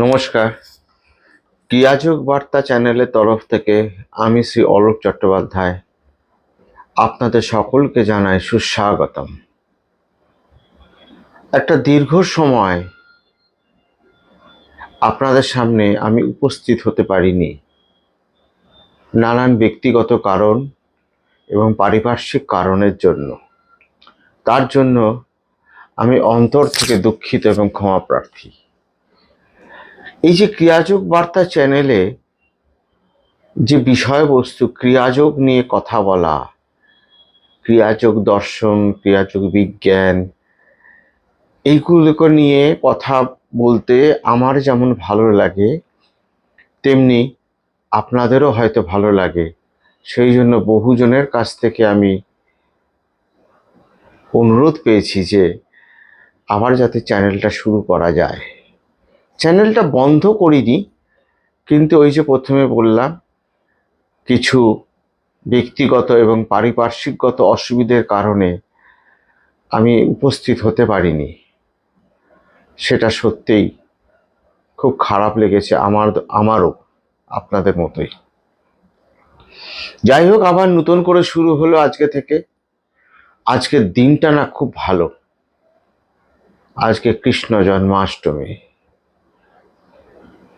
নমস্কার। ক্রিয়াযোগ বার্তা চ্যানেলের তরফ থেকে আমি শ্রী অলোক চট্টোপাধ্যায় আপনাদের সকলকে জানাই সুস্বাগতম। একটা দীর্ঘ সময় আপনাদের সামনে আমি উপস্থিত হতে পারিনি, নানান ব্যক্তিগত কারণ এবং পারিপার্শ্বিক কারণের জন্য। তার জন্য আমি অন্তর থেকে দুঃখিত এবং ক্ষমা প্রার্থী। এই যে ক্রিয়াযোগ বার্তা চ্যানেলে যে বিষয়বস্তু, ক্রিয়াযোগ নিয়ে কথা বলা, ক্রিয়াযোগ দর্শন, ক্রিয়াযোগ বিজ্ঞান, এইগুলোকে নিয়ে কথা বলতে আমার যেমন ভালো লাগে, তেমনি আপনাদেরও হয়তো ভালো লাগে। সেই জন্য বহুজনের কাছ থেকে আমি অনুরোধ পেয়েছি যে আবার যাতে চ্যানেলটা শুরু করা যায়। চ্যানেলটা বন্ধ করিনি, কিন্তু ওই যে প্রথমে বললাম, কিছু ব্যক্তিগত এবং পারিপার্শ্বিকগত অসুবিধার কারণে আমি উপস্থিত হতে পারিনি। সেটা সত্যিই খুব খারাপ লেগেছে আমারও আপনাদের মতোই। যাই হোক, আবার নতুন করে শুরু হলো আজকে থেকে। আজকের দিনটা না খুব ভালো। আজকে কৃষ্ণ জন্মাষ্টমী।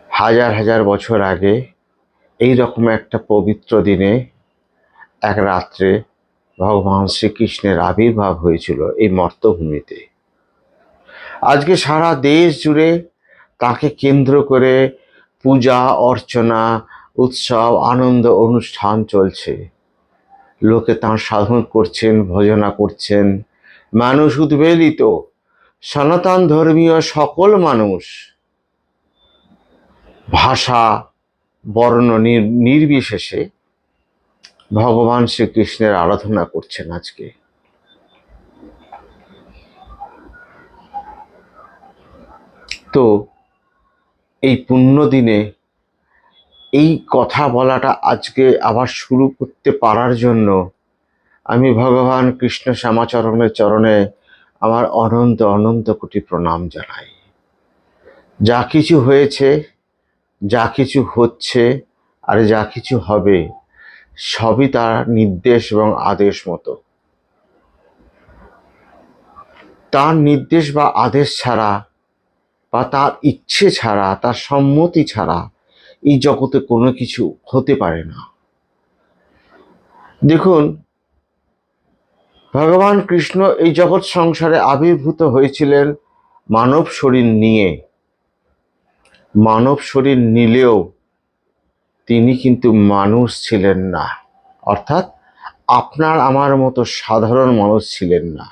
হাজার হাজার বছর আগে এই রকম একটা পবিত্র দিনে এক রাত্রে ভগবান শ্রীকৃষ্ণের আবির্ভাব হয়েছিল এই মর্তভূমিতে। আজকে সারা দেশ জুড়ে তাকে কেন্দ্র করে পূজা অর্চনা, উৎসব, আনন্দ অনুষ্ঠান চলছে। লোকে তাঁর সাধন করছেন, ভজনা করছেন। মানুষ উদ্বেলিত, সনাতন ধর্মীয় সকল মানুষ ভাষা বর্ণ নির্বিশেষে ভগবান শ্রীকৃষ্ণের আরাধনা করছেন আজকে। তো এই পুণ্য দিনে এই কথা বলাটা আজকে আবার শুরু করতে পারার জন্য আমি ভগবান কৃষ্ণ শ্যামাচরণের চরণে আমার অনন্ত অনন্ত কোটি প্রণাম জানাই। যা কিছু হয়েছে, যা কিছু হচ্ছে, আর যা কিছু হবে, সবই তার নির্দেশ এবং আদেশ মতো। তার নির্দেশ বা আদেশ ছাড়া, বা তার ইচ্ছে ছাড়া, তার সম্মতি ছাড়া এই জগতে কোনো কিছু হতে পারে না। দেখুন, ভগবান কৃষ্ণ এই জগৎ সংসারে আবির্ভূত হয়েছিলেন মানব শরীর নিয়ে। মানব শরীর নিলেও তিনি কিন্তু মানুষ ছিলেন না, অর্থাৎ আপনার আমার মতো সাধারণ মানুষ ছিলেন না।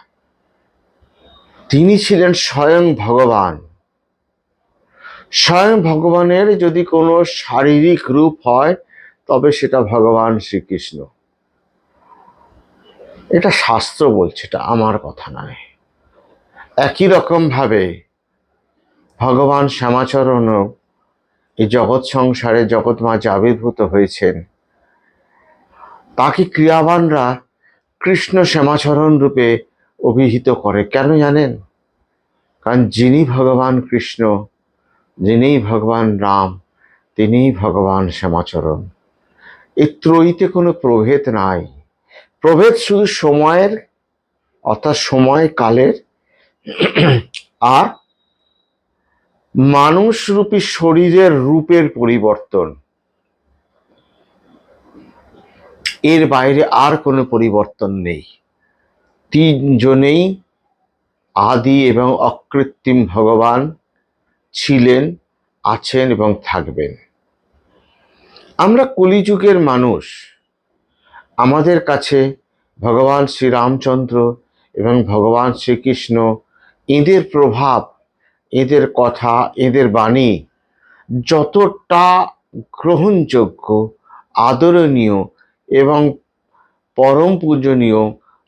তিনি ছিলেন স্বয়ং ভগবান। স্বয়ং ভগবানের যদি কোনো শারীরিক রূপ হয়, তবে সেটা ভগবান শ্রীকৃষ্ণ। এটা শাস্ত্র বলছে, এটা আমার কথা নয়। একই রকম ভাবে ভগবান শ্যামাচরণও এই জগৎ সংসারে জগৎ মাঝে আবির্ভূত হয়েছেন। তাকে ক্রিয়াবানরা কৃষ্ণ শ্যামাচরণ রূপে অভিহিত করে। কেন জানেন? কারণ যিনি ভগবান কৃষ্ণ, যিনিই ভগবান রাম, তিনিই ভগবান শ্যামাচরণ। এই ত্রয়ীতে কোনো প্রভেদ নাই। প্রভেদ শুধু সময়ের, অর্থাৎ সময় কালের, আর মানুষরূপী শরীরের রূপের পরিবর্তন। এর বাইরে আর কোনো পরিবর্তন নেই। তিনজনেই আদি এবং অকৃত্রিম ভগবান ছিলেন, আছেন এবং থাকবেন। আমরা কলিযুগের মানুষ। আমাদের কাছে ভগবান শ্রীরামচন্দ্র এবং ভগবান শ্রীকৃষ্ণ, এদের প্রভাব, এদের কথা, এদের বাণী যতটা গ্রহণযোগ্য, আদরণীয় এবং পরম পূজনীয়,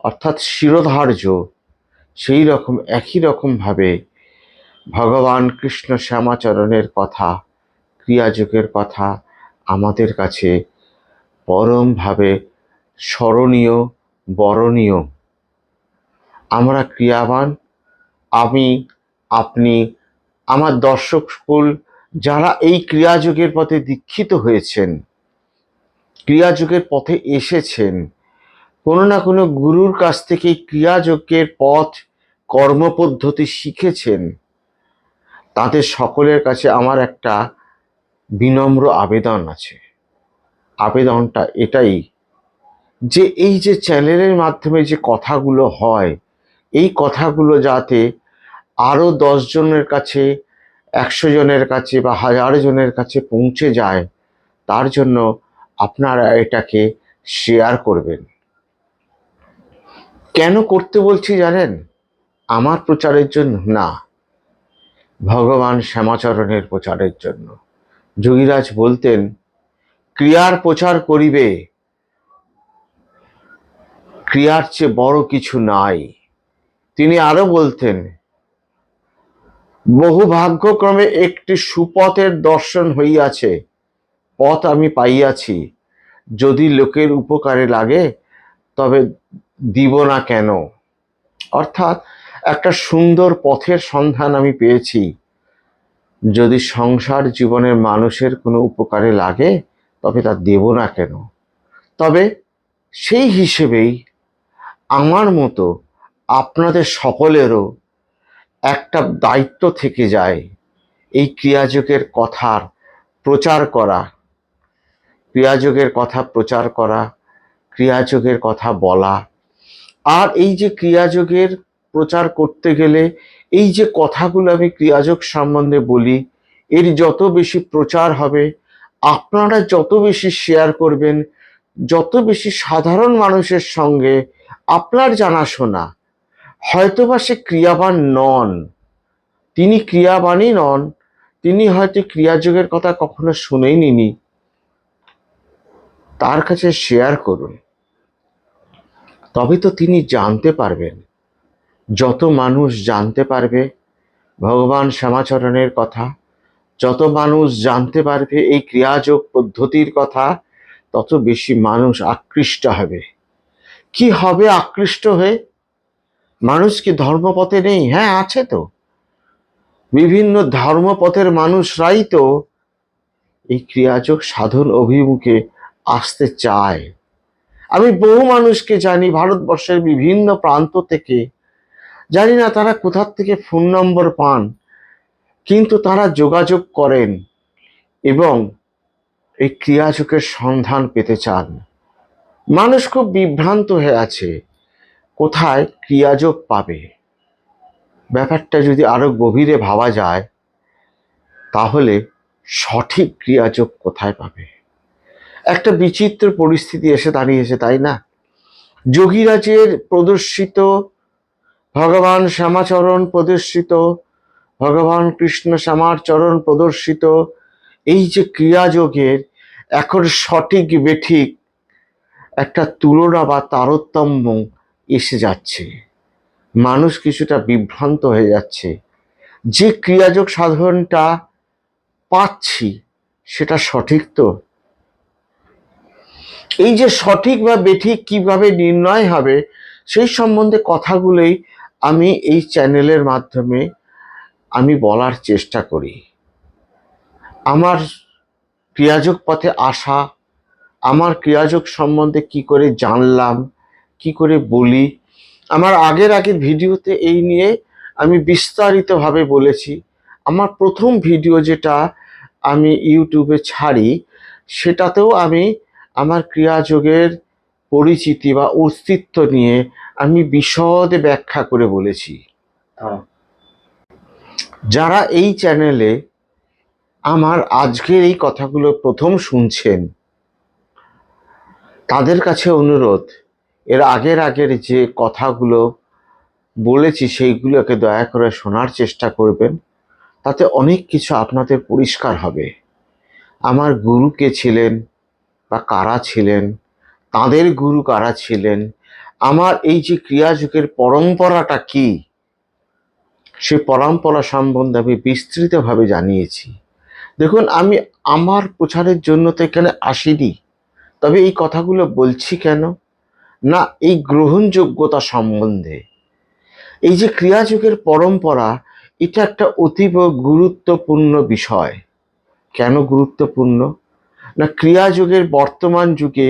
অর্থাৎ শিরোধার্য, সেই রকম একই রকমভাবে ভগবান কৃষ্ণ শ্যামাচরণের কথা, ক্রিয়াযোগের কথা আমাদের কাছে পরমভাবে স্মরণীয়, বরণীয়। আমরা ক্রিয়াবান, আমি, আপনি, আমার দর্শক কুল যারা এই ক্রিয়াযোগের পথে দীক্ষিত হয়েছেন, ক্রিয়াযোগের পথে এসেছেন, কোনো না কোনো গুরুর কাছ থেকে ক্রিয়াযোগের পথ কর্মপদ্ধতি শিখেছেন, তাদের সকলের কাছে আমার একটা বিনম্র আবেদন আছে। আবেদনটা এটাই যে এই যে চ্যানেলের মাধ্যমে যে কথাগুলো হয়, এই কথাগুলো যাতে আরও 10 জনের কাছে, 100 জনের কাছে বা 1000 জনের কাছে পৌঁছে যায়, তার জন্য আপনারা এটাকে শেয়ার করবেন। কেন করতে বলছি জানেন? আমার প্রচারের জন্য না, ভগবান শ্যামাচরণের প্রচারের জন্য। যোগীরাজ বলতেন, ক্রিয়ার প্রচার করিবে, ক্রিয়ার চেয়ে বড় কিছু নাই। তিনি আরো বলতেন, বহু ভাগ্যক্রমে একটি সুপথের দর্শন হইয়াছে, পথ আমি পাইয়াছি, যদি লোকের উপকারে লাগে তবে দিব না কেন। অর্থাৎ একটা সুন্দর পথের সন্ধান আমি পেয়েছি, যদি সংসার জীবনের মানুষের কোনো উপকারে লাগে তবে তা দেব না কেন। তবে সেই হিসেবেই আমার মতো আপনাদের সকলেরও একটা দায়িত্ব থেকে যায়, এই ক্রিয়াযোগের কথার প্রচার করা, ক্রিয়াযোগের কথা প্রচার করা, ক্রিয়াযোগের কথা বলা। আর এই যে ক্রিয়াযোগের প্রচার করতে গেলে এই যে কথাগুলো আমি ক্রিয়াযোগ সম্বন্ধে বলি, এর যত বেশি প্রচার হবে, আপনারা যত বেশি শেয়ার করবেন, যত বেশি সাধারণ মানুষের সঙ্গে আপনার জানাশোনা, হয়তোবা সে ক্রিয়াবান নন, তিনি ক্রিয়াবানই নন, তিনি হয়তো ক্রিয়াযোগের কথা কখনো শুনেইনি, তার কাছে শেয়ার করুন, তবে তো তিনি জানতে পারবেন। যত মানুষ জানতে পারবে ভগবান শ্যামাচরণের কথা, যত মানুষ জানতে পারবে এই ক্রিয়াযোগ পদ্ধতির কথা, তত বেশি মানুষ আকৃষ্ট হবে। কি হবে আকৃষ্ট হয়ে? মানুষ কি ধর্মপথে নেই? হ্যাঁ, আছে তো। বিভিন্ন ধর্মপথের মানুষরাই তো এই ক্রিয়াযোগ সাধন অভিমুখে আসতে চায়। আমি বহু মানুষকে জানি ভারতবর্ষের বিভিন্ন প্রান্ত থেকে, জানি না তারা কোথার থেকে ফোন নম্বর পান, কিন্তু তারা যোগাযোগ করেন এবং এই ক্রিয়াযোগের সন্ধান পেতে চান। মানুষ খুব বিভ্রান্ত হয়ে আছে, কোথায় ক্রিয়াযোগ পাবে। ব্যাপারটা যদি আরো গভীরে ভাবা যায়, তাহলে সঠিক ক্রিয়াযোগ কোথায় পাবে? একটা বিচিত্র পরিস্থিতি এসে দাঁড়িয়েছে, তাই না? যোগীরাজের প্রদর্শিত, ভগবান শ্যামাচরণ প্রদর্শিত, ভগবান কৃষ্ণ শ্যামার চরণ প্রদর্শিত এই যে ক্রিয়াযোগের এখন সঠিক বেঠিক একটা তুলনা বা তারতম্য এসে যাচ্ছে। মানুষ কিছুটা বিভ্রান্ত হয়ে যাচ্ছে, যে ক্রিয়াযোগ সাধনটা পাচ্ছি সেটা সঠিক তো? এই যে সঠিক বা বেঠিক কিভাবে নির্ণয় হবে, সেই সম্বন্ধে কথাগুলোই আমি এই চ্যানেলের মাধ্যমে আমি বলার চেষ্টা করি। আমার ক্রিয়াযোগ পথে আসা, আমার ক্রিয়াযোগ সম্বন্ধে কি করে জানলাম, কি করে বলি, আমার আগের ভিডিওতে এই নিয়ে আমি বিস্তারিতভাবে বলেছি। আমার প্রথম ভিডিও যেটা আমি ইউটিউবে ছাড়ি, সেটাতেও আমি আমার ক্রিয়াযোগের পরিচিতি বা অস্তিত্ব নিয়ে আমি বিশদে ব্যাখ্যা করে বলেছি। যারা এই চ্যানেলে আমার আজকের এই কথাগুলো প্রথম শুনছেন, তাদের কাছে অনুরোধ, এর আগের যে কথাগুলো বলেছি সেইগুলোকে দয়া করে শোনার চেষ্টা করবেন, তাতে অনেক কিছু আপনাদের পরিষ্কার হবে। আমার গুরু কে ছিলেন বা কারা ছিলেন, তাদের গুরু কারা ছিলেন, আমার এই যে ক্রিয়াযোগের পরম্পরাটা কি, সে পরম্পরা সম্বন্ধে আমি বিস্তৃতভাবে জানিয়েছি। দেখুন, আমি আমার প্রচারের জন্য তো এখানে আসিনি, তবে এই কথাগুলো বলছি কেন না, এই গ্রহণযোগ্যতা সম্বন্ধে। এই যে ক্রিয়াযোগের পরম্পরা, এটা একটা অতীব গুরুত্বপূর্ণ বিষয়। কেন গুরুত্বপূর্ণ? না, ক্রিয়াযোগের বর্তমান যুগে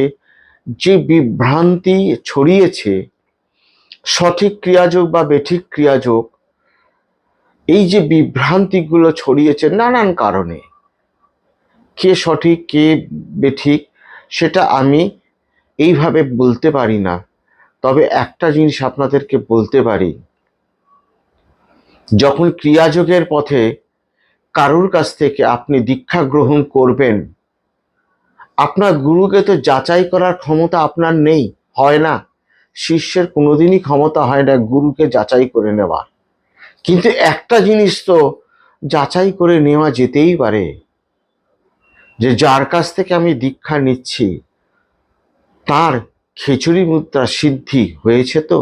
যে বিভ্রান্তি ছড়িয়েছে, সঠিক ক্রিয়াযোগ বা বেঠিক ক্রিয়াযোগ, এই যে বিভ্রান্তিগুলো ছড়িয়েছে নানান কারণে, কে সঠিক কে বেঠিক সেটা আমি এইভাবে বলতে পারি না। তবে একটা জিনিস আপনাদেরকে বলতে পারি, যখন ক্রিয়াযোগের পথে কারুর কাছ থেকে আপনি দীক্ষা গ্রহণ করবেন, আপনার গুরুকে তো যাচাই করার ক্ষমতা আপনার নেই, হয় না। শিষ্যের কোনোদিনই ক্ষমতা হয় না গুরুকে যাচাই করে নেওয়া। কিন্তু একটা জিনিস তো যাচাই করে নেওয়া যেতেই পারে, যে যার কাছ থেকে আমি দীক্ষা নিচ্ছি তার খিচুড়ি মুদ্রা সিদ্ধি হয়েছে তো।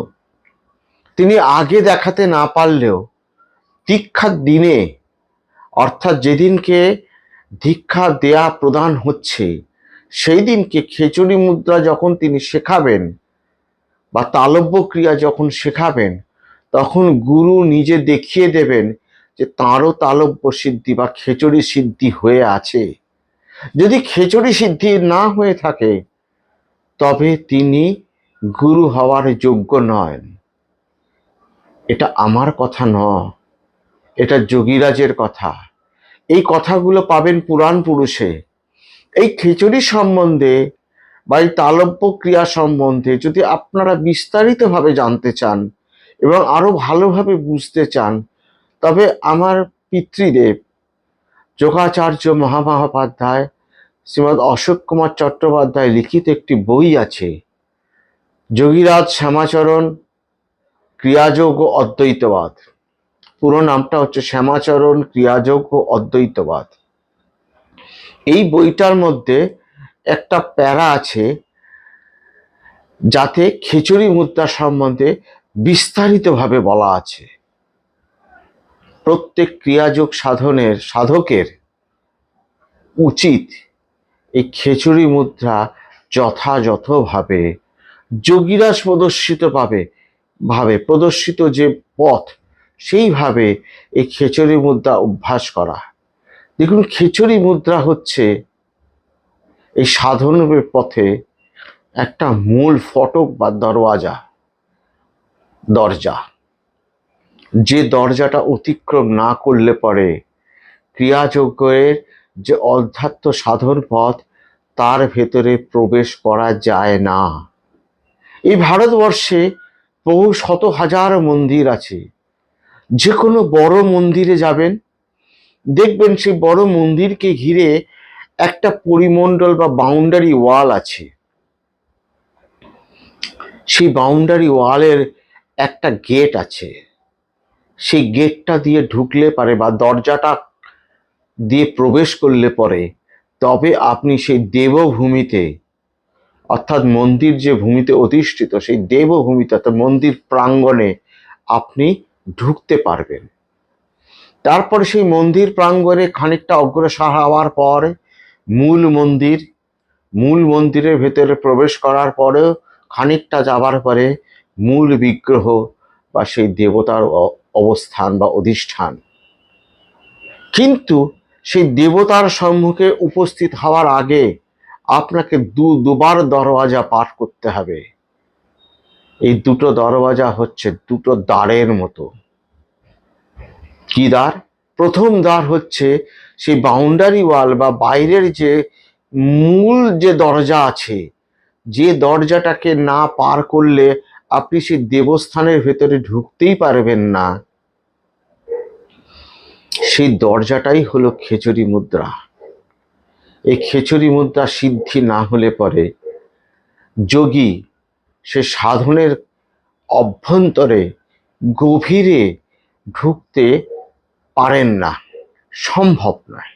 তিনি আগে দেখাতে না পারলেও দীক্ষার দিনে, অর্থাৎ যেদিনকে দীক্ষা দেয়া প্রদান হচ্ছে সেই দিনকে খিচুড়ি মুদ্রা যখন তিনি শেখাবেন বা তালব্য ক্রিয়া যখন শেখাবেন, তখন গুরু নিজে দেখিয়ে দেবেন যে তাঁরও তালব্য সিদ্ধি বা খেচুড়ি সিদ্ধি হয়ে আছে। যদি খেচুড়ি সিদ্ধি না হয়ে থাকে তবে তিনি গুরু হওয়ার যোগ্য নয়। এটা আমার কথা নয়, এটা যোগীরাজের কথা। এই কথাগুলো পাবেন পুরাণ পুরুষে। এই খিচুড়ি সম্বন্ধে বা এই তালব্য ক্রিয়া সম্বন্ধে যদি আপনারা বিস্তারিতভাবে জানতে চান এবং আরো ভালোভাবে বুঝতে চান, তবে আমার পিতৃদেব যোগাচার্য মহামহোপাধ্যায় শ্রীমৎ অশোক কুমার চট্টোপাধ্যায় লিখিত একটি বই আছে, যোগীরাজ শ্যামাচরণ ক্রিয়াযোগ ও অদ্বৈতবাদ। পুরো নামটা হচ্ছে শ্যামাচরণ ক্রিয়াযোগ ও অদ্বৈতবাদ। এই বইটার মধ্যে একটা প্যারা আছে যাতে খিচুড়ি মুদ্রা সম্বন্ধে বিস্তারিতভাবে বলা আছে। প্রত্যেক ক্রিয়াযোগ সাধকের উচিত এই খিচুড়ি মুদ্রা যথাযথভাবে যোগীরাজ প্রদর্শিত যে পথ, সেইভাবে এই খিচুড়ি মুদ্রা অভ্যাস করা। দেখুন, খিচুড়ি মুদ্রা হচ্ছে এই সাধনের পথে একটা মূল ফটক বা দরজা, যে দরজাটা অতিক্রম না করলে পরে ক্রিয়াযোগের যে অধ্যাত্ম সাধন পথ, তার ভেতরে প্রবেশ করা যায় না। এই ভারতবর্ষে বহু শত হাজার মন্দির আছে। যে কোনো বড় মন্দিরে যাবেন, দেখবেন সেই বড় মন্দিরকে ঘিরে একটা পরিমণ্ডল বা বাউন্ডারি ওয়াল আছে। সেই বাউন্ডারি ওয়ালের একটা গেট আছে। সেই গেটটা দিয়ে ঢুকলে পারে বা দরজাটা দিয়ে প্রবেশ করলে পরে তবে আপনি সেই দেবভূমিতে, অর্থাৎ মন্দির যে ভূমিতে অধিষ্ঠিত সেই দেবভূমিতে অর্থাৎ মন্দির প্রাঙ্গণে আপনি ঢুকতে পারবেন। তারপরে সেই মন্দির প্রাঙ্গণে খানিকটা অগ্রসর হওয়ার পর মূল মন্দিরের ভেতরে প্রবেশ করার পরেও খানিকটা যাবার পরে মূল বিগ্রহ বা সেই দেবতার অবস্থান বা অধিষ্ঠান। কিন্তু সেই দেবতার সম্মুখে উপস্থিত হওয়ার আগে আপনাকে দুবার দরওয়াজা পার করতে হবে। এই দুটো দরওয়াজা হচ্ছে দুটো দ্বারের মতো। কি দ্বার? প্রথম দ্বার হচ্ছে সেই বাউন্ডারি ওয়াল বা বাইরের যে মূল যে দরজা আছে, যে দরজাটাকে না পার করলে আপনি সেই দেবস্থানের ভেতরে ঢুকতেই পারবেন না, সেই দরজাটাই হলো খিচুড়ি মুদ্রা। এই খিচুড়ি মুদ্রা সিদ্ধি না হলে পরে যোগী সে সাধনের অভ্যন্তরে গভীরে ঢুকতে পারেন না, সম্ভব নয়।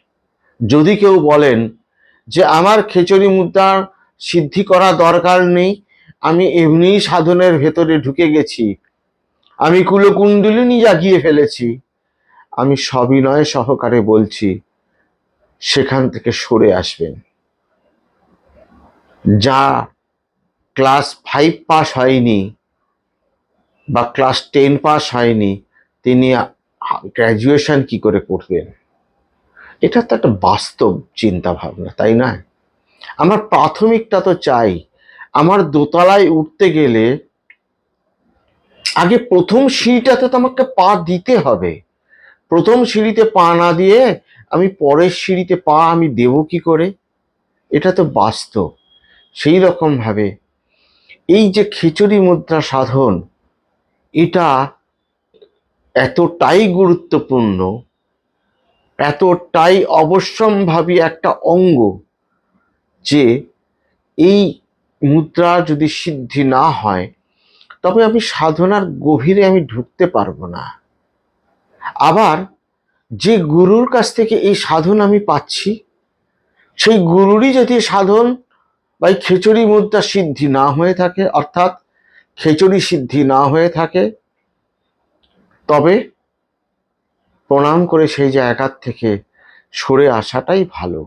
যদি কেউ বলেন যে আমার খিচুড়ি মুদ্রা সিদ্ধি করা দরকার নেই, আমি এমনিই সাধনের ভেতরে ঢুকে গেছি, আমি কুলকুণ্ডলিনী জাগিয়ে ফেলেছি, আমি সবিনয় সহকারে বলছি সেখান থেকে সরে আসবেন। যা ক্লাস 5 পাস হয়নি বা ক্লাস 10 পাস হয়নি, তিনি গ্র্যাজুয়েশন কি করে করবেন? এটা তো একটা বাস্তব চিন্তা ভাবনা, তাই না? আমার প্রাথমিকটা তো চাই। আমার দোতলায় উঠতে গেলে আগে প্রথম সিঁড়িটাতে তো আমাকে পা দিতে হবে। প্রথম সিঁড়িতে পা না দিয়ে আমি পরের সিঁড়িতে পা আমি দেব কি করে? এটা তো বাস্তব। সেই রকম ভাবে এই যে খিচুড়ি মুদ্রা সাধন, এটা এতটাই গুরুত্বপূর্ণ, এতটাই অবশ্যম্ভাবী একটা অঙ্গ, যে এই মুদ্রা যদি সিদ্ধি না হয় তবে আমি সাধনার গভীরে আমি ঢুকতে পারবো না। আবার যে গুরুর কাছ থেকে এই সাধন আমি পাচ্ছি, সেই গুরুরই যদি সাধন বা খিচুড়ি মুদ্রা সিদ্ধি না হয়ে থাকে, অর্থাৎ খিচুড়ি সিদ্ধি না হয়ে থাকে, তবে প্রণাম করে সেই জায়গার থেকে সরে আসাটাই ভালো।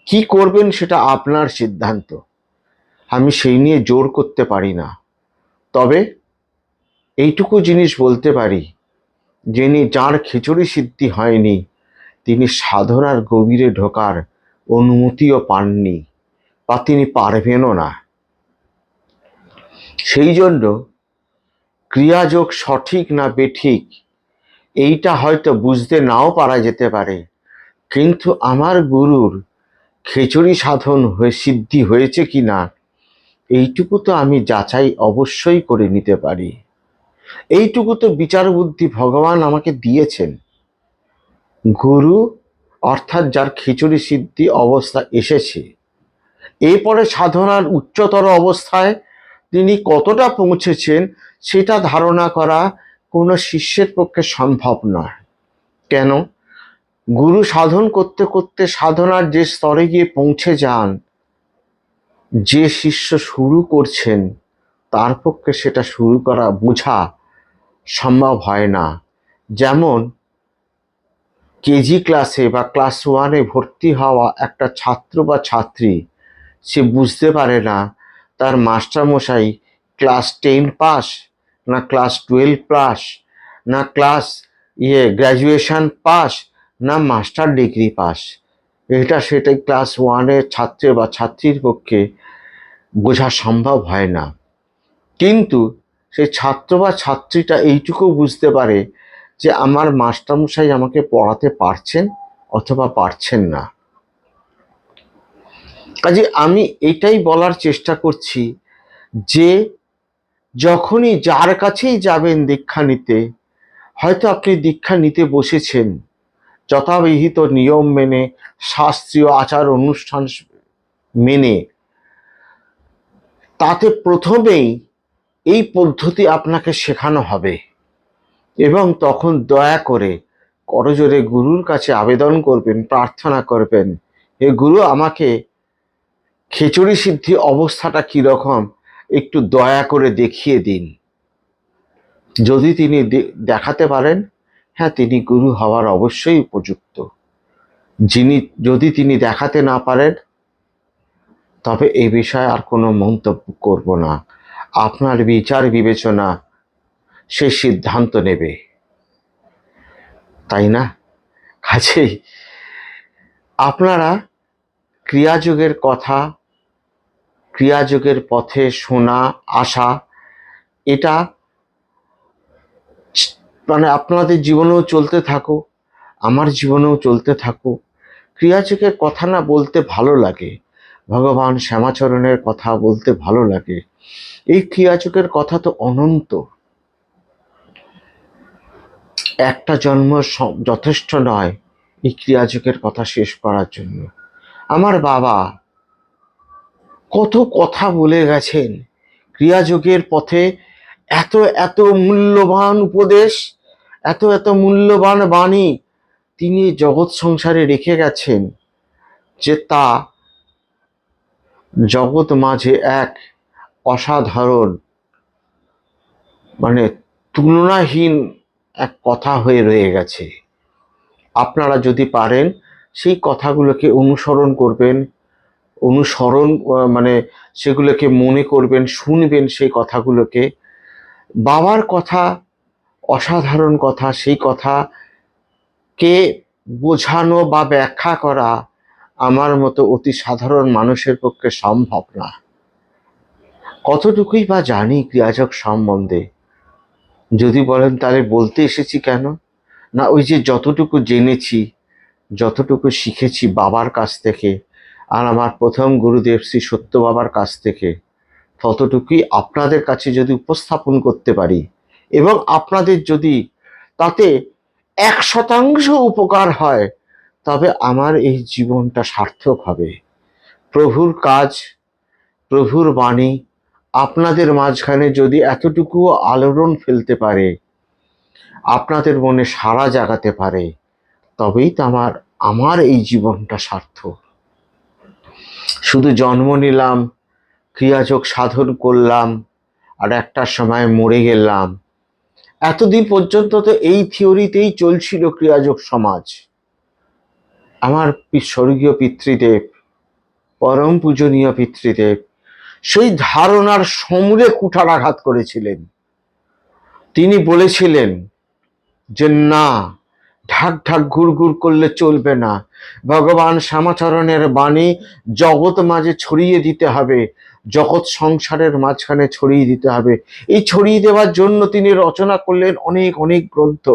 কি করবেন সেটা আপনার সিদ্ধান্ত, আমি সেই নিয়ে জোর করতে পারি না। তবে এইটুকু জিনিস বলতে পারি, যিনি যার খিচুড়ি সিদ্ধি হয়নি তিনি সাধনার গভীরে ঢোকার অনুমতিও পাননি, বা তিনি পারবেনও না। সেই জন্য ক্রিয়াযোগ সঠিক না বেঠিক এইটা হয়তো বুঝতে নাও পারা যেতে পারে, কিন্তু আমার গুরুর খিচুড়ি সাধন হয়ে সিদ্ধি হয়েছে কিনা এইটুকু তো আমি যাচাই অবশ্যই করে নিতে পারি। এইটুকু তো বিচার বুদ্ধি ভগবান আমাকে দিয়েছেন। গুরু অর্থাৎ যার খিচুড়ি সিদ্ধি অবস্থা এসেছে, এরপরে সাধনার উচ্চতর অবস্থায় তিনি কতটা পৌঁছেছেন সেটা ধারণা করা কোনো শিষ্যের পক্ষে সম্ভব নয়। কেন? গুরু সাধন করতে করতে সাধনার যে স্তরে গিয়ে পৌঁছে যান, যে শিষ্য শুরু করছেন তার পক্ষে সেটা শুরু করা বোঝা সম্ভব হয় না। যেমন কেজি ক্লাসে বা ক্লাস ওয়ানে ভর্তি হওয়া একটা ছাত্র বা ছাত্রী, সে বুঝতে পারে না তার মাস্টারমশাই ক্লাস 10 পাস, না ক্লাস 12 পাস, না ক্লাস গ্র্যাজুয়েশন পাস, না মাস্টার ডিগ্রি পাস। এটা সেটাই ক্লাস ওয়ানের ছাত্র বা ছাত্রীর পক্ষে বোঝা সম্ভব হয় না। কিন্তু সেই ছাত্র বা ছাত্রীটা এইটুকু বুঝতে পারে যে আমার মাস্টারমশাই আমাকে পড়াতে পারছেন অথবা পারছেন না। কাজে আমি এটাই বলার চেষ্টা করছি যে যখনই যার কাছেই যাবেন দীক্ষা নিতে, হয়তো আপনি দীক্ষা নিতে বসেছেন যথাবিহিত নিয়ম মেনে, শাস্ত্রীয় আচার অনুষ্ঠান মেনে, তাতে প্রথমেই এই পদ্ধতি আপনাকে শেখানো হবে, এবং তখন দয়া করে করজোরে গুরুর কাছে আবেদন করবেন, প্রার্থনা করবেন, হে গুরু, আমাকে খিচুড়ি সিদ্ধি অবস্থাটা কিরকম একটু দয়া করে দেখিয়ে দিন। যদি তিনি দেখাতে পারেন, হ্যাঁ, তিনি গুরু হওয়ার অবশ্যই উপযুক্ত। যদি তিনি দেখাতে না পারেন, তবে এই বিষয়ে আর কোনো মন্তব্য করব না। আপনার বিচার বিবেচনা সে সিদ্ধান্ত নেবে, তাই না? কাজেই আপনারা ক্রিয়াযোগের কথা, ক্রিয়াযোগের পথে শোনা আসা, এটা মানে আপনাদের জীবনেও চলতে থাকুক, আমার জীবনেও চলতে থাকুক। ক্রিয়াযোগের কথা না বলতে ভালো লাগে, ভগবান শ্যামাচরণের কথা বলতে ভালো লাগে। এই ক্রিয়াযোগের কথা তো অনন্ত, একটা জন্ম যথেষ্ট নয় এই ক্রিয়াযোগের কথা শেষ করার জন্য। আমার বাবা কত কথা বলে গেছেন ক্রিয়াযোগের পথে, এত এত মূল্যবান উপদেশ, এত এত মূল্যবান বাণী তিনি জগৎ সংসারে রেখে গেছেন, যে তা জগৎ মাঝে এক অসাধারণ, মানে তুলনাহীন এক কথা হয়ে রয়ে গেছে। আপনারা যদি পারেন সেই কথাগুলোকে অনুসরণ করবেন, মানে সেগুলোকে মনে করবেন, শুনবেন সেই কথাগুলোকে। বাবার কথা অসাধারণ কথা, সেই কথাকে বোঝানো বা ব্যাখ্যা করা আমার মতো অতি সাধারণ মানুষের পক্ষে সম্ভব না। কতটুকুই বা জানি ক্রিয়াযোগ সম্বন্ধে, যদি বলেন তাহলে বলতে এসেছি কেন না, ওই যে যতটুকু জেনেছি, যতটুকু শিখেছি বাবার কাছ থেকে, আর আমার প্রথম গুরুদেব শ্রী সত্য বাবার কাছ থেকে, ততটুকুই আপনাদের কাছে যদি উপস্থাপন করতে পারি এবং আপনাদের যদি তাতে 1% উপকার হয়, তবে আমার এই জীবনটা সার্থক হবে। প্রভুর কাজ, প্রভুর বাণী আপনাদের মাঝখানে যদি এতটুকু আলোড়ন ফেলতে পারে, আপনাদের মনে সাড়া জাগাতে পারে, তবেই তো আমার এই জীবনটা সার্থক। শুধু জন্ম নিলাম, ক্রিয়াযোগ সাধন করলাম, আর একটা সময় মরে গেলাম, এতদিন পর্যন্ত তো এই থিওরিতেই চলছিল ক্রিয়াযোগ সমাজ। আমার স্বর্গীয় পিতৃদেব, পরম পূজনীয় পিতৃদেব সেই ধারণার সমূলে কুঠারাঘাত করেছিলেন। তিনি বলেছিলেন যে না, ঢাক ঢাক ঘুরঘুর করলে চলবে না, ভগবান শ্যামাচরণের বাণী জগৎ মাঝে ছড়িয়ে দিতে হবে, জগৎ সংসারের মাঝখানে ছড়িয়ে দিতে হবে। এই ছড়িয়ে দেওয়ার জন্য তিনি রচনা করলেন অনেক অনেক গ্রন্থ।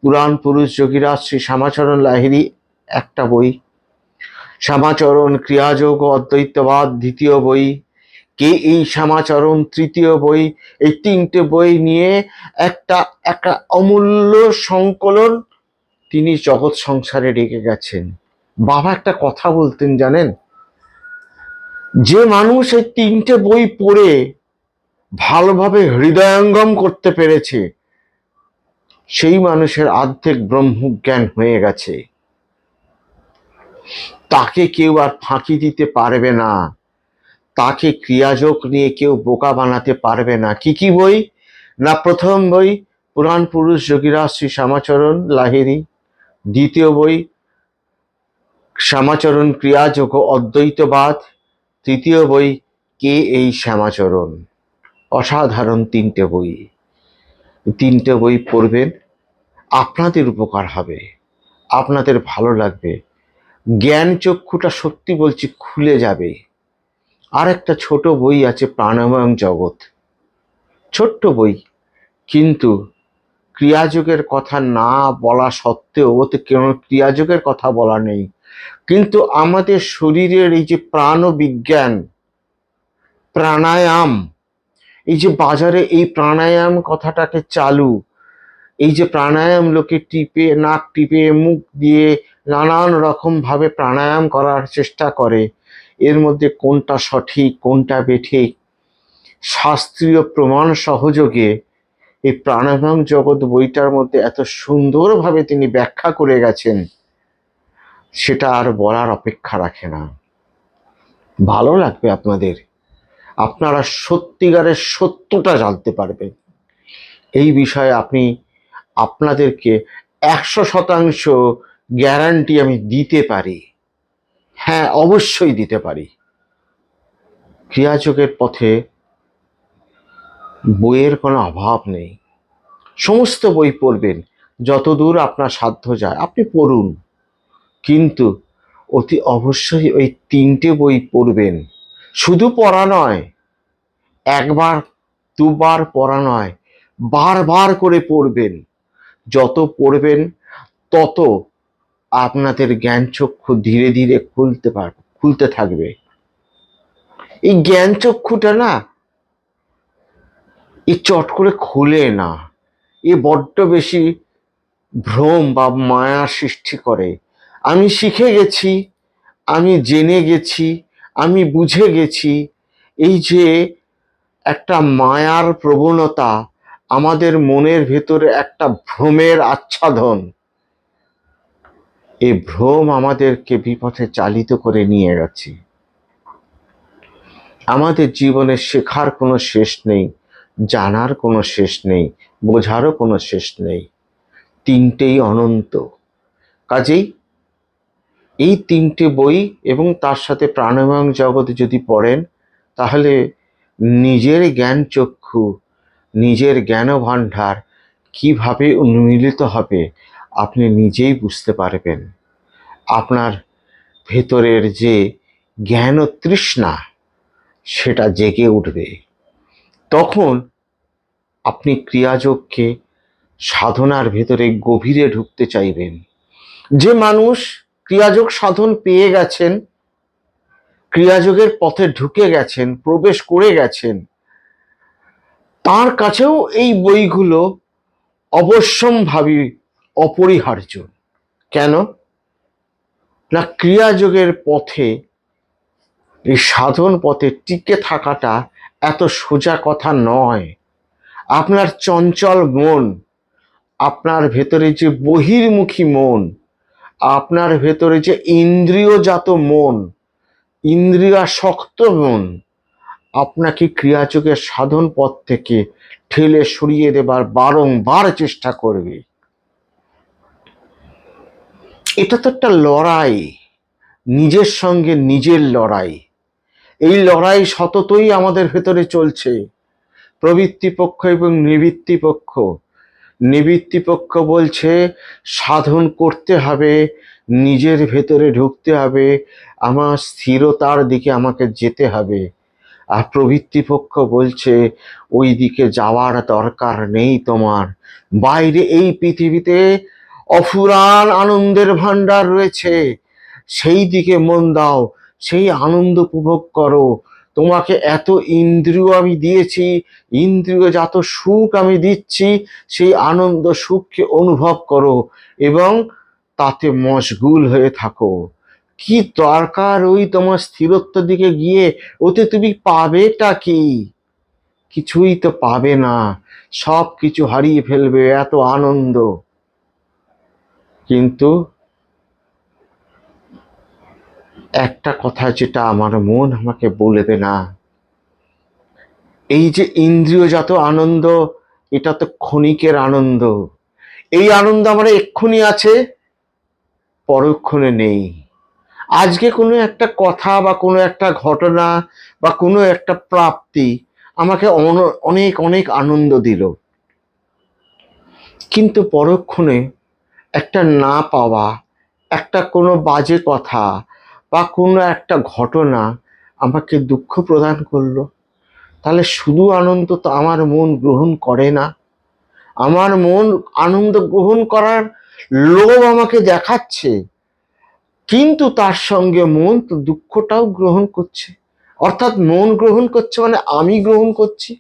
পুরাণ পুরুষ যোগীরাজ শ্রী শ্যামাচরণ লাহিড়ী একটা বই, শ্যামাচরণ ক্রিয়াযোগ ও অদ্বৈতবাদ দ্বিতীয় বই, কে এই শ্যামাচরণ তৃতীয় বই। এই তিনটে বই নিয়ে একটা একটা অমূল্য সংকলন তিনি জগৎ সংসারে রেখে গেছেন। বাবা একটা কথা বলতেন জানেন, যে মানুষ এই তিনটে বই পড়ে ভালোভাবে হৃদয়ঙ্গম করতে পেরেছে, সেই মানুষের অর্ধেক ব্রহ্মজ্ঞান হয়ে গেছে। তাকে কেউ আর ফাঁকি দিতে পারবে না, তাকে ক্রিয়াযোগ নিয়ে কেউ বোকা বানাতে পারবে না। কি কি বই না, প্রথম বই পুরাণ পুরুষ যোগীরাজ শ্রী শ্যামাচরণ লাহিড়ী, দ্বিতীয় বই শ্যামাচরণ ক্রিয়াযোগ ও অদ্বৈতবাদ, তৃতীয় বই কে এই শ্যামাচরণ। অসাধারণ তিনটে বই। তিনটে বই পড়বেন, আপনাদের উপকার হবে, আপনাদের ভালো লাগবে, জ্ঞান চক্ষুটা সত্যি বলছি খুলে যাবে। আর একটা ছোট বই আছে প্রাণময় জগৎ, ছোট্ট বই, কিন্তু ক্রিয়াযোগের কথা না বলা সত্ত্বেও ওতে কেন ক্রিয়াযোগের কথা বলা নেই, কিন্তু আমাদের শরীরের এই যে প্রাণ বিজ্ঞান, প্রাণায়াম, এই যে বাজারে এই প্রাণায়াম কথাটাকে চালু, এই যে প্রাণায়াম লোকে টিপে, নাক টিপে, মুখ দিয়ে নানান রকম ভাবে প্রাণায়াম করার চেষ্টা করে, এর মধ্যে কোনটা সঠিক কোনটা বেঠিক শাস্ত্রীয় প্রমাণ সহযোগে এই প্রাণায়াম জগৎ বইটার মধ্যে এত সুন্দরভাবে তিনি ব্যাখ্যা করে গেছেন, সেটা আর বলার অপেক্ষা রাখে না। ভালো লাগবে আপনাদের, আপনারা সত্যিকারের সত্যটা জানতে পারবেন। এই বিষয়ে আপনাদেরকে 100% গ্যারান্টি আমি দিতে পারি। হ্যাঁ, অবশ্যই দিতে পারি। ক্রিয়াযোগের পথে বইয়ের কোনো অভাব নেই, সমস্ত বই পড়বেন, যতদূর আপনার সাধ্য যায় আপনি পড়ুন, কিন্তু অতি অবশ্যই ওই তিনটে বই পড়বেন। শুধু পড়া নয়, একবার দুবার পড়া নয়, বারবার করে পড়বেন। যত পড়বেন তত আপনাদের জ্ঞান চক্ষু ধীরে ধীরে খুলতে থাকবে। এই জ্ঞান চক্ষুটা না এ চট করে খুলে না, এ বড্ড বেশি ভ্রম বা মায়া সৃষ্টি করে। আমি শিখে গেছি, আমি জেনে গেছি, আমি বুঝে গেছি, এই যে একটা মায়ার প্রবণতা, আমাদের মনের ভেতরে একটা ভ্রমের আচ্ছাদন, এই ভ্রম আমাদেরকে বিপথে চালিত করে নিয়ে গেছে। আমাদের জীবনে শেখার কোনো শেষ নেই, জানার কোনো শেষ নেই, বোঝারও কোনো শেষ নেই, তিনটেই অনন্ত। কাজেই এই তিনটে বই এবং তার সাথে প্রাণময় জগৎ যদি পড়েন, তাহলে নিজের জ্ঞান চক্ষু, নিজের জ্ঞান ভাণ্ডার কিভাবে উন্মিলিত হবে আপনি নিজেই বুঝতে পারবেন। আপনার ভেতরের যে জ্ঞান ও তৃষ্ণা সেটা জেগে উঠবে। তখন আপনি ক্রিয়াযোগকে সাধনার ভেতরে গভীরে ঢুকতে চাইবেন। যে মানুষ ক্রিয়াযোগ সাধন পেয়ে গেছেন, ক্রিয়াযোগের পথে ঢুকে গেছেন, প্রবেশ করে গেছেন, তার কাছেও এই বইগুলো অবশ্যম্ভাবী, অপরিহার্য। কেন না, ক্রিয়াযোগের পথে, এই সাধন পথে টিকে থাকাটা এত সোজা কথা নয়। আপনার চঞ্চল মন, আপনার ভেতরে যে বহির্মুখী মন, আপনার ভেতরে যে ইন্দ্রিয়জাত মন, ইন্দ্রিয়াসক্ত মন, আপনাকে ক্রিয়াযোগের সাধন পথ থেকে ঠেলে সরিয়ে দেবার বারংবার চেষ্টা করবে। এটা তো একটা লড়াই, নিজের সঙ্গে নিজের লড়াই। এই লড়াই সততই আমাদের ভেতরে চলছে। প্রবৃত্তি পক্ষ এবং নিবৃত্তি পক্ষ। নিবৃত্তি পক্ষ বলছে সাধন করতে হবে, নিজের ভেতরে ঢুকতে হবে, আমার স্থিরতার দিকে আমাকে যেতে হবে। আর প্রবৃত্তি পক্ষ বলছে ওই দিকে যাওয়ার দরকার নেই তোমার। বাইরে এই পৃথিবীতে অফুরান আনন্দের ভাণ্ডার রয়েছে, সেই দিকে মন দাও, সেই আনন্দ উপভোগ করো। তোমাকে এত ইন্দ্রিয় আমি দিয়েছি, ইন্দ্রিয়জাত সুখ আমি দিচ্ছি, সেই আনন্দ সুখকে অনুভব করো এবং তাতে মশগুল হয়ে থাকো। কি দরকার ওই তোমার স্থিরত্বের দিকে গিয়ে? ওতে তুমি পাবেটা কি? কিছুই তো পাবে না, সব কিছু হারিয়ে ফেলবে, এত আনন্দ। কিন্তু একটা কথা যেটা আমার মন আমাকে বলবে না, এই যে ইন্দ্রিয়জাত আনন্দ, এটা তো ক্ষণিকের আনন্দ। এই আনন্দ আমার এক্ষুনি আছে, পরক্ষণে নেই। আজকে কোনো একটা কথা বা কোনো একটা ঘটনা বা কোনো একটা প্রাপ্তি আমাকে অনেক অনেক আনন্দ দিল, কিন্তু পরক্ষণে একটা না পাওয়া, একটা কোনো বাজে কথা বা কোনো একটা ঘটনা আমাকে দুঃখ প্রদান করলো। তাহলে শুধু আনন্দ তো আমার মন গ্রহণ করে না। আমার মন আনন্দ গ্রহণ করার লোভ আমাকে দেখাচ্ছে, কিন্তু তার সঙ্গে মন তো দুঃখটাও গ্রহণ করছে। অর্থাৎ মন গ্রহণ করছে মানে আমি গ্রহণ করছি।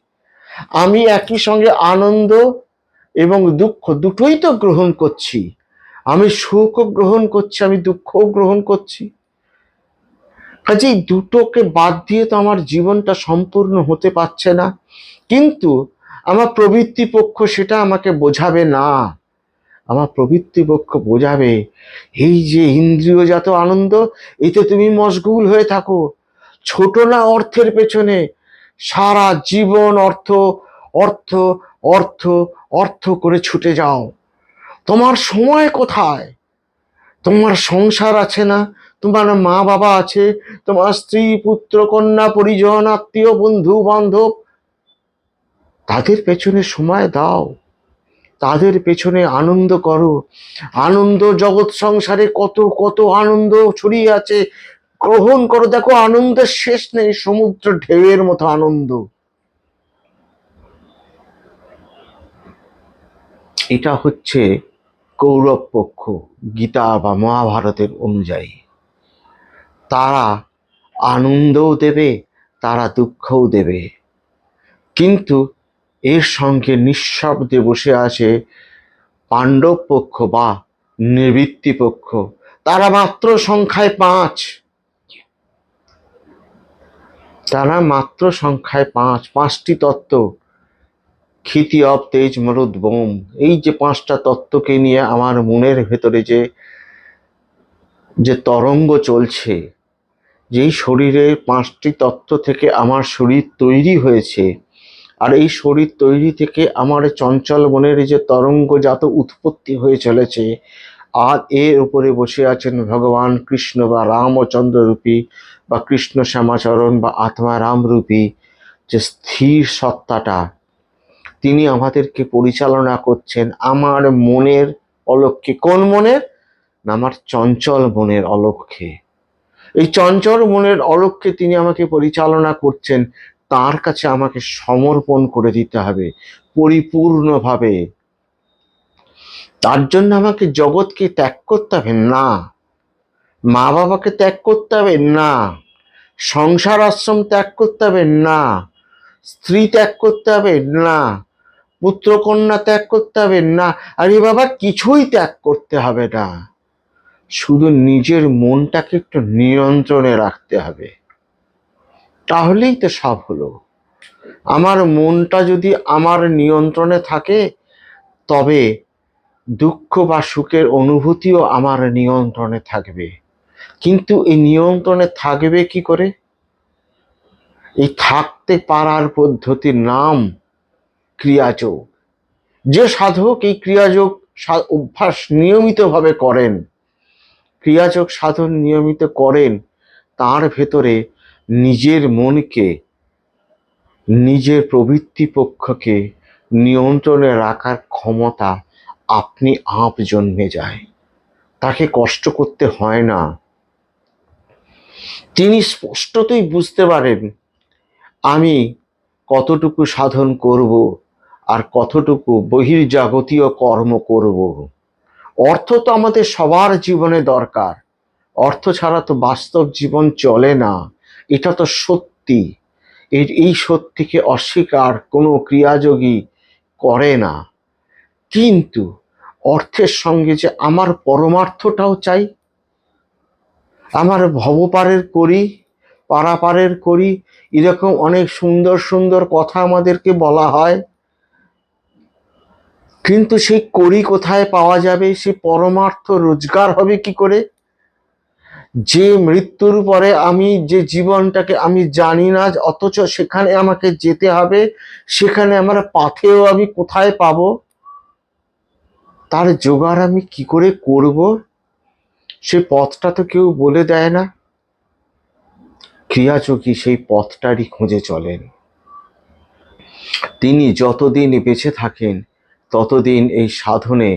আমি একই সঙ্গে আনন্দ এবং দুঃখ দুটোই তো গ্রহণ করছি। আমি সুখও গ্রহণ করছি, আমি দুঃখও গ্রহণ করছি। কাজেই দুটোকে বাদ দিয়ে তো আমার জীবনটা সম্পূর্ণ হতে পারছে না। কিন্তু আমার প্রবৃত্তি পক্ষ সেটা আমাকে বোঝাবে না। আমার প্রবৃত্তি পক্ষ বোঝাবে এই যে ইন্দ্রিয়জাত আনন্দ, এতে তুমি মশগুল হয়ে থাকো। ছোট না অর্থের পেছনে সারা জীবন অর্থ অর্থ অর্থ অর্থ করে ছুটে যাও। তোমার সময় কোথায়? তোমার সংসার আছে না? তোমার মা বাবা আছে, তোমার স্ত্রী পুত্র কন্যা পরিজন আত্মীয় বন্ধু বান্ধব, তাদের পেছনে সময় দাও, তাদের পেছনে আনন্দ করো। আনন্দ জগৎ সংসারে কত কত আনন্দ ছড়িয়ে আছে, গ্রহণ করো। দেখো আনন্দের শেষ নেই, সমুদ্র ঢেউয়ের মতো আনন্দ। এটা হচ্ছে কৌরব পক্ষ, গীতা বা মহাভারতের অনুযায়ী। তারা আনন্দও দেবে, তারা দুঃখও দেবে, কিন্তু এর সঙ্গে নিঃশব্দে বসে আছে পাণ্ডব পক্ষ বা নিবৃত্তি পক্ষ। তারা মাত্র সংখ্যায় 5, তারা মাত্র সংখ্যায় 5টি তত্ত্ব, ক্ষিতি অব তেজ মরুদ বোম, এই যে 5টা তত্ত্বকে নিয়ে আমার মনের ভেতরে যে তরঙ্গ চলছে, যেই শরীরের 5টি তত্ত্ব থেকে আমার শরীর তৈরি হয়েছে, আর এই শরীর তৈরি থেকে আমার চঞ্চল মনের যে তরঙ্গজাত উৎপত্তি হয়ে চলেছে, আর এর উপরে বসে আছেন ভগবান কৃষ্ণ বা রামচন্দ্র রূপী বা কৃষ্ণ শ্যামাচরণ বা আত্মারাম রূপী যে স্থির সত্তাটা, তিনি আমাদেরকে পরিচালনা করছেন আমার মনের অলক্ষ্যে। কোন মনের? না আমার চঞ্চল মনের অলক্ষ্যে। এই চঞ্চল মনের অলক্ষ্যে তিনি আমাকে পরিচালনা করছেন, তার কাছে আমাকে সমর্পণ করে দিতে হবে পরিপূর্ণভাবে। তার জন্য আমাকে জগৎকে ত্যাগ করতে হবে না, মা বাবাকে ত্যাগ করতে হবে না, সংসার আশ্রম ত্যাগ করতে হবে না, স্ত্রী ত্যাগ করতে হবে না, পুত্রকন্যা ত্যাগ করতে হবে না, আরে বাবা কিছুই ত্যাগ করতে হবে না, শুধু নিজের মনটাকে একটু নিয়ন্ত্রণে রাখতে হবে, তাহলেই তো সব হলো। আমার মনটা যদি আমার নিয়ন্ত্রণে থাকে, তবে দুঃখ বা সুখের অনুভূতিও আমার নিয়ন্ত্রণে থাকবে। কিন্তু এই নিয়ন্ত্রণে থাকবে কি করে? এই থাকতে পারার পদ্ধতির নাম ক্রিয়াযোগ। যে সাধক এই ক্রিয়াযোগ অভ্যাস নিয়মিতভাবে করেন, ক্রিয়াযোগ সাধন নিয়মিত করেন, তার ভেতরে নিজের মনকে, নিজের প্রবৃত্তি পক্ষকে নিয়ন্ত্রণে রাখার ক্ষমতা আপনি আপ জন্মে যায়, তাকে কষ্ট করতে হয় না। তিনি স্পষ্টতই বুঝতে পারেন আমি কতটুকু সাধন করব আর কতটুকু বহির্জাগতীয় কর্ম করব। অর্থ তো আমাদের সবার জীবনে দরকার, অর্থ ছাড়া তো বাস্তব জীবন চলে না, এটা তো সত্যি। এই সত্যিকে অস্বীকার কোনো ক্রিয়াযোগী করে না। কিন্তু অর্থের সঙ্গে যে আমার পরমার্থটাও চাই, আমার ভবপারের করি, পারাপারের করি, এরকম অনেক সুন্দর সুন্দর কথা আমাদেরকে বলা হয়, কিন্তু সেই করি কোথায় পাওয়া যাবে? সে পরমার্থ রোজগার হবে কি করে? যে মৃত্যুর পরে আমি যে জীবনটাকে আমি জানি না, অথচ সেখানে আমাকে যেতে হবে, সেখানে আমার পাথেও আমি কোথায় পাবো? তার জোগাড় আমি কি করে করব? সে পথটা তো কেউ বলে দেয় না। ক্রিয়াযোগী সেই পথটারই খোঁজে চলেন। তিনি যতদিন বেঁচে থাকেন ততদিন এই সাধনে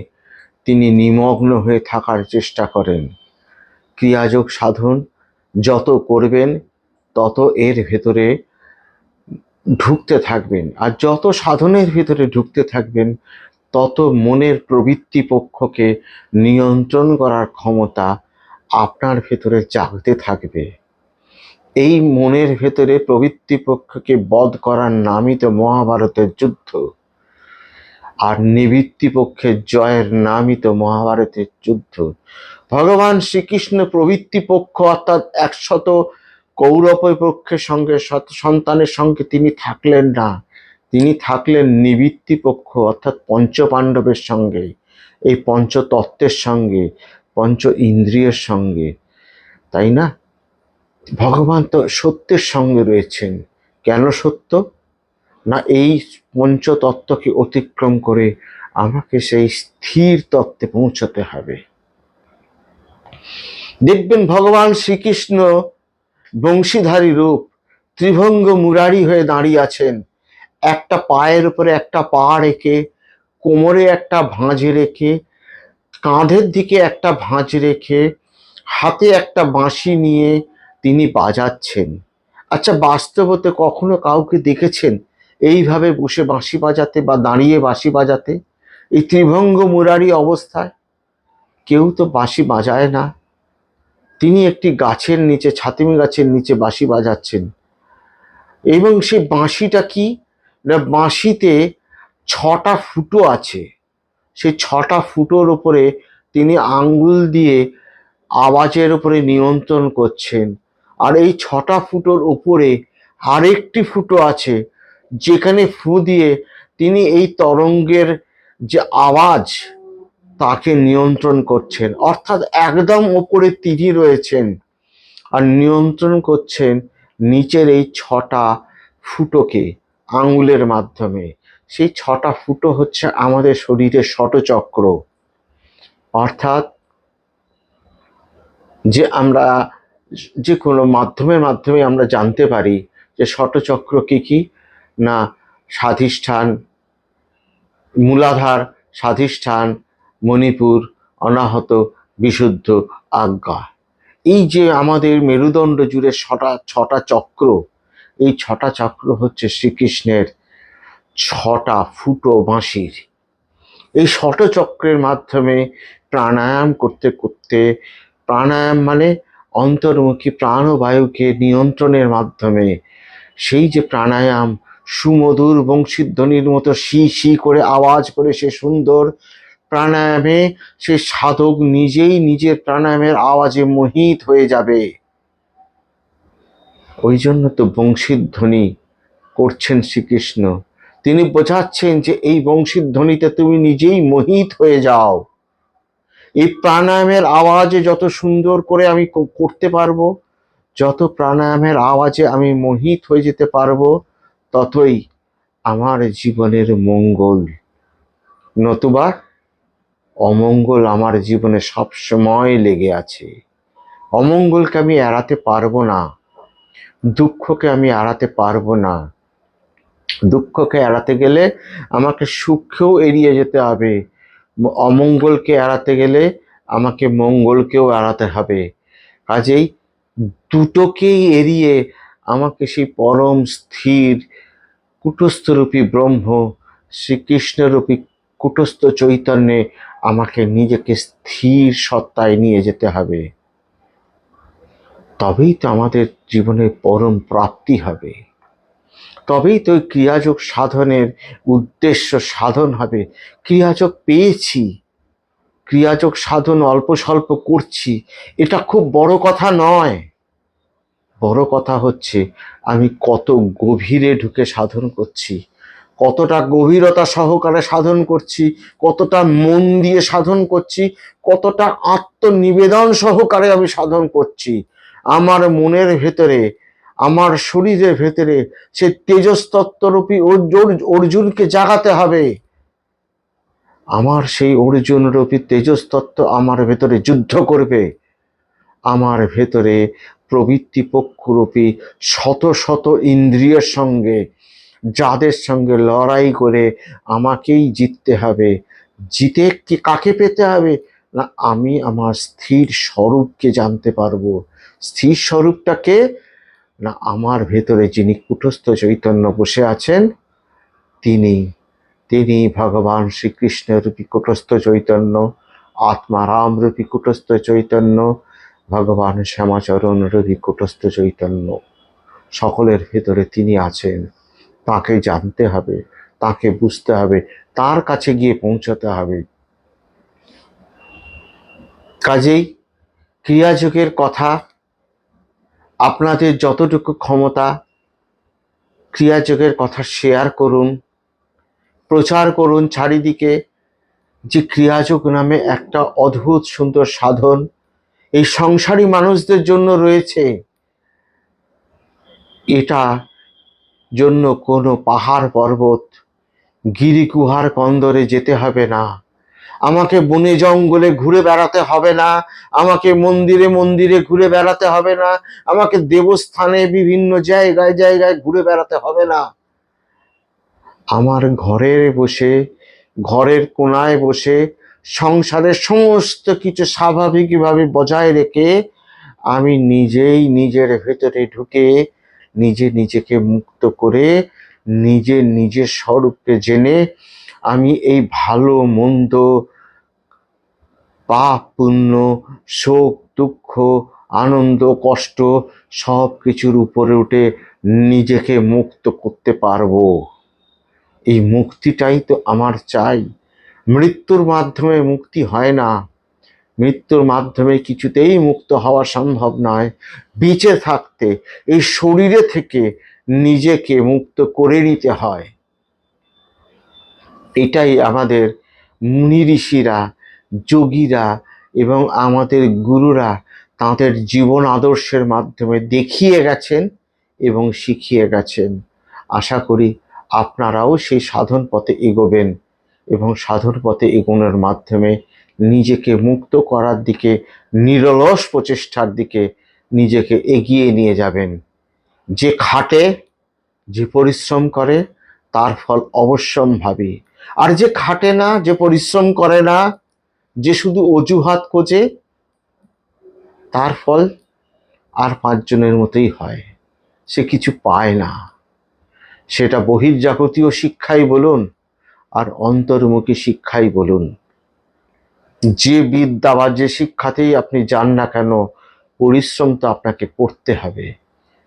তিনি নিমগ্ন হয়ে থাকার চেষ্টা করেন। ক্রিয়াযোগ সাধন যত করবেন তত এর ভেতরে ঢুকতে থাকবেন, আর যত সাধনের ভিতরে ঢুকতে থাকবেন তত মনের প্রবৃত্তি পক্ষকে নিয়ন্ত্রণ করার ক্ষমতা আপনার ভেতরে জাগতে থাকবে। এই মনের ভেতরে প্রবৃত্তি পক্ষকে বধ করার নামই তো মহাভারতের যুদ্ধ, আর নিবৃত্তি পক্ষের জয়ের নামই তো মহাভারতের যুদ্ধ। ভগবান শ্রীকৃষ্ণ প্রবৃত্তি পক্ষ অর্থাৎ 100 কৌরব পক্ষের সঙ্গে সন্তানের সঙ্গে তিনি থাকলেন না, তিনি থাকলেন নিবৃত্তি পক্ষ অর্থাৎ পঞ্চপাণ্ডবের সঙ্গে, এই পঞ্চতত্ত্বের সঙ্গে, পঞ্চ ইন্দ্রিয়ের সঙ্গে, তাই না? ভগবান তো সত্যের সঙ্গে রয়েছেন। কেন সত্য? না এই পঞ্চতত্ত্বকে অতিক্রম করে আমাকে সেই স্থির তত্ত্বে পৌঁছতে হবে। দেখবেন ভগবান শ্রীকৃষ্ণ বংশীধারী রূপ, ত্রিভঙ্গ মুরারি হয়ে দাঁড়িয়ে আছেন, একটা পায়ের উপরে একটা পা রেখে, কোমরে একটা ভাঁজ রেখে, কাঁধের দিকে একটা ভাঁজ রেখে, হাতে একটা বাঁশি নিয়ে তিনি বাজাচ্ছেন। আচ্ছা, বাস্তবতে কখনো কাউকে দেখেছেন এইভাবে বসে বাঁশি বাজাতে বা দাঁড়িয়ে বাঁশি বাজাতে? এই ত্রিভঙ্গ মুরারি অবস্থায় কেউ তো বাঁশি বাজায় না। তিনি একটি গাছের নিচে, ছাতিমি গাছের নিচে বাঁশি বাজাচ্ছেন, এবং সে বাঁশিটা কি না, বাঁশিতে 6টা ফুটো আছে, সেই 6টা ফুটোর উপরে তিনি আঙ্গুল দিয়ে আওয়াজের উপরে নিয়ন্ত্রণ করছেন। আর এই 6টা ফুটোর উপরে আরেকটি ফুটো আছে, যেখানে ফু দিয়ে তিনি এই তরঙ্গের যে আওয়াজ তাকে নিয়ন্ত্রণ করছেন, অর্থাৎ একদম ওপরে তিনি রয়েছেন আর নিয়ন্ত্রণ করছেন নিচের এই 6টা ফুটোকে আঙুলের মাধ্যমে। সেই 6টা ফুটো হচ্ছে আমাদের শরীরের ষটচক্র, অর্থাৎ যে আমরা যে কোনো মাধ্যমে আমরা জানতে পারি যে ষটচক্র কি কি না, স্বাধিষ্ঠান, মূলাধার, স্বাধিষ্ঠান, মণিপুর, অনাহত, বিশুদ্ধ, আজ্ঞা। এই যে আমাদের মেরুদণ্ড জুড়ে ছটা চক্র, এই ছটা চক্র হচ্ছে শ্রীকৃষ্ণের ছটা ফুটো বাঁশির। এই চক্রের মাধ্যমে প্রাণায়াম করতে করতে, প্রাণায়াম মানে অন্তর্মুখী প্রাণবায়ুকে নিয়ন্ত্রণের মাধ্যমে, সেই যে প্রাণায়াম সুমধুর বংশীধ্বনির মতো শি শি করে আওয়াজ করে সে সুন্দর প্রাণায়ামে সে সাধক নিজেই নিজের প্রাণায়ামের আওয়াজে মোহিত হয়ে যাবে। ওই জন্য তো বংশীধ্বনি করছেন শ্রীকৃষ্ণ। তিনি বোঝাচ্ছেন যে এই বংশীধ্বনিতে তুমি নিজেই মোহিত হয়ে যাও। এই প্রাণায়ামের আওয়াজে যত সুন্দর করে আমি করতে পারবো, যত প্রাণায়ামের আওয়াজে আমি মোহিত হয়ে যেতে পারবো, ততই আমার জীবনের মঙ্গল। নতুবা অমঙ্গল আমার জীবনে সবসময় লেগে আছে। অমঙ্গলকে আমি এড়াতে পারবো না, দুঃখকে আমি এড়াতে পারবো না। দুঃখকে এড়াতে গেলে আমাকে সুখকেও এড়িয়ে যেতে হবে, অমঙ্গলকে এড়াতে গেলে আমাকে মঙ্গলকেও এড়াতে হবে। কাজেই দুটোকেই এড়িয়ে আমাকে সেই পরম স্থির কুটস্থরূপী ব্রহ্ম শ্রীকৃষ্ণরূপী কুটস্থ চৈতন্যে আমাকে নিজেকে স্থির সত্তায় নিয়ে যেতে হবে। তবেই তো আমাদের জীবনের পরম প্রাপ্তি হবে, তবেই তো ক্রিয়াযোগ সাধনের উদ্দেশ্য সাধন হবে। ক্রিয়াযোগ পেয়েছি, ক্রিয়াযোগ সাধন অল্প স্বল্প করছি, এটা খুব বড় কথা নয়। বড় কথা হচ্ছে আমি কত গভীরে ঢুকে সাধন করছি, কতটা গভীরতা সহকারে সাধন করছি, কতটা মন দিয়ে সাধন করছি, কতটা আত্মনিবেদন সহকারে আমি সাধন করছি। আমার মনের ভেতরে, আমার শরীরের ভেতরে সে তেজস্তত্ত্বরূপী অর্জুনকে জাগাতে হবে। আমার সেই অর্জুনরূপী তেজস্তত্ত্ব আমার ভেতরে যুদ্ধ করবে। আমার ভেতরে প্রবৃত্তি পক্ষরূপী শত শত ইন্দ্রিয়ের সঙ্গে, যাদের সঙ্গে লড়াই করে আমাকেই জিততে হবে। জিতে কি কাকে পেতে হবে না, আমি আমার স্থির স্বরূপকে জানতে পারবো। স্থির স্বরূপটাকে না, আমার ভেতরে যিনি কুটস্থ চৈতন্য বসে আছেন, তিনি তিনি ভগবান শ্রীকৃষ্ণের রূপী কুটস্থ চৈতন্য, আত্মারাম রূপী কুটস্থ চৈতন্য, ভগবান শ্যামাচরণ রূপী কুটস্থ চৈতন্য। সকলের ভেতরে তিনি আছেন, তাকে জানতে হবে, তাকে বুঝতে হবে, তার কাছে গিয়ে পৌঁছাতে হবে। কাজেই ক্রিয়াযোগের কথা আপনাদের যতটুকু ক্ষমতা ক্রিয়াযোগের কথা শেয়ার করুন, প্রচার করুন চারিদিকে, যে ক্রিয়াযোগ নামে একটা অদ্ভুত সুন্দর সাধন এই সংসারী মানুষদের জন্য রয়েছে। এটা জন্য কোনো পাহাড় পর্বত গিরিগুহার কন্দরে যেতে হবে না, আমাকে বনে জঙ্গলে ঘুরে বেড়াতে হবে না, আমাকে মন্দিরে মন্দিরে ঘুরে বেড়াতে হবে না, আমাকে দেবস্থানে বিভিন্ন জায়গায় জায়গায় ঘুরে বেড়াতে হবে না। আমার ঘরের কোনায় বসে সংসারের সমস্ত কিছু স্বাভাবিকভাবে বজায় রেখে আমি নিজেই নিজের ভেতরে ঢুকে নিজেকে মুক্ত করে নিজের স্বরূপকে জেনে আমি এই ভালো মন্দ, পাপ পুণ্য, শোক দুঃখ, আনন্দ কষ্ট সব কিছুর উপরে উঠে নিজেকে মুক্ত করতে পারবো। এই মুক্তিটাই তো আমার চাই। মৃত্যুর মাধ্যমে মুক্তি হয় না, মৃত্যুর মাধ্যমে কিছুতেই মুক্ত হওয়া সম্ভব নয়। বেঁচে থাকতে এই শরীরে থেকে নিজেকে মুক্ত করে নিতে হয়। এটাই আমাদের মুনি ঋষিরা, যোগীরা এবং আমাদের গুরুরা তাঁদের জীবন আদর্শের মাধ্যমে দেখিয়ে গেছেন এবং শিখিয়ে গেছেন। আশা করি আপনারাও সেই সাধন পথে এগোবেন এবং সাধন পথে এগোনোর মাধ্যমে নিজেকে মুক্ত করার দিকে, নিরলস প্রচেষ্টার দিকে নিজেকে এগিয়ে নিয়ে যাবেন। যে খাটে, যে পরিশ্রম করে, তার ফল অবশ্যম্ভাবী। আর যে খাটে না, যে পরিশ্রম করে না, যে শুধু অজুহাত খোঁজে, তার ফল আর 5 জনের মতোই হয়, সে কিছু পায় না। সেটা বহির্জাগতীয় শিক্ষাই বলুন আর অন্তর্মুখী শিক্ষাই বলুন, যে বিদ্যা বা যে শিক্ষাতেই আপনি যান না কেন, পরিশ্রম তো আপনাকে করতে হবে।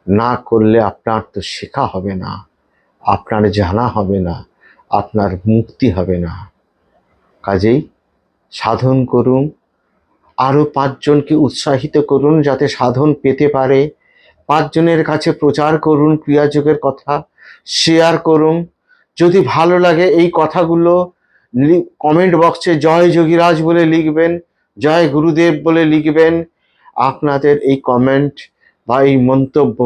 না করলে আপনার তো শেখা হবে না, আপনার জানা হবে না, আপনার মুক্তি হবে না। কাজেই সাধন করুন, আরও 5 জনকে উৎসাহিত করুন যাতে সাধন পেতে পারে। 5 জনের কাছে প্রচার করুন ক্রিয়াযোগের কথা, শেয়ার করুন। যদি ভালো লাগে এই কথাগুলো কমেন্ট বক্সে জয় যোগীরাজ বলে লিখবেন, জয় গুরুদেব বলে লিখবেন। আপনাদের এই কমেন্ট বা এই মন্তব্য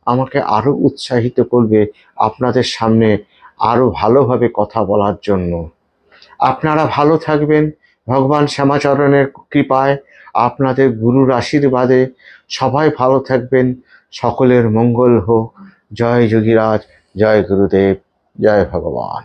আমাকে আরও উৎসাহিত করবে আপনাদের সামনে আরও ভালোভাবে কথা বলার জন্য। আপনারা ভালো থাকবেন ভগবান শ্যামাচরণের কৃপায়, আপনাদের গুরুর আশীর্বাদে সবাই ভালো থাকবেন। সকলের মঙ্গল হোক। জয় যোগীরাজ, জয় গুরুদেব, জয় ভগবান।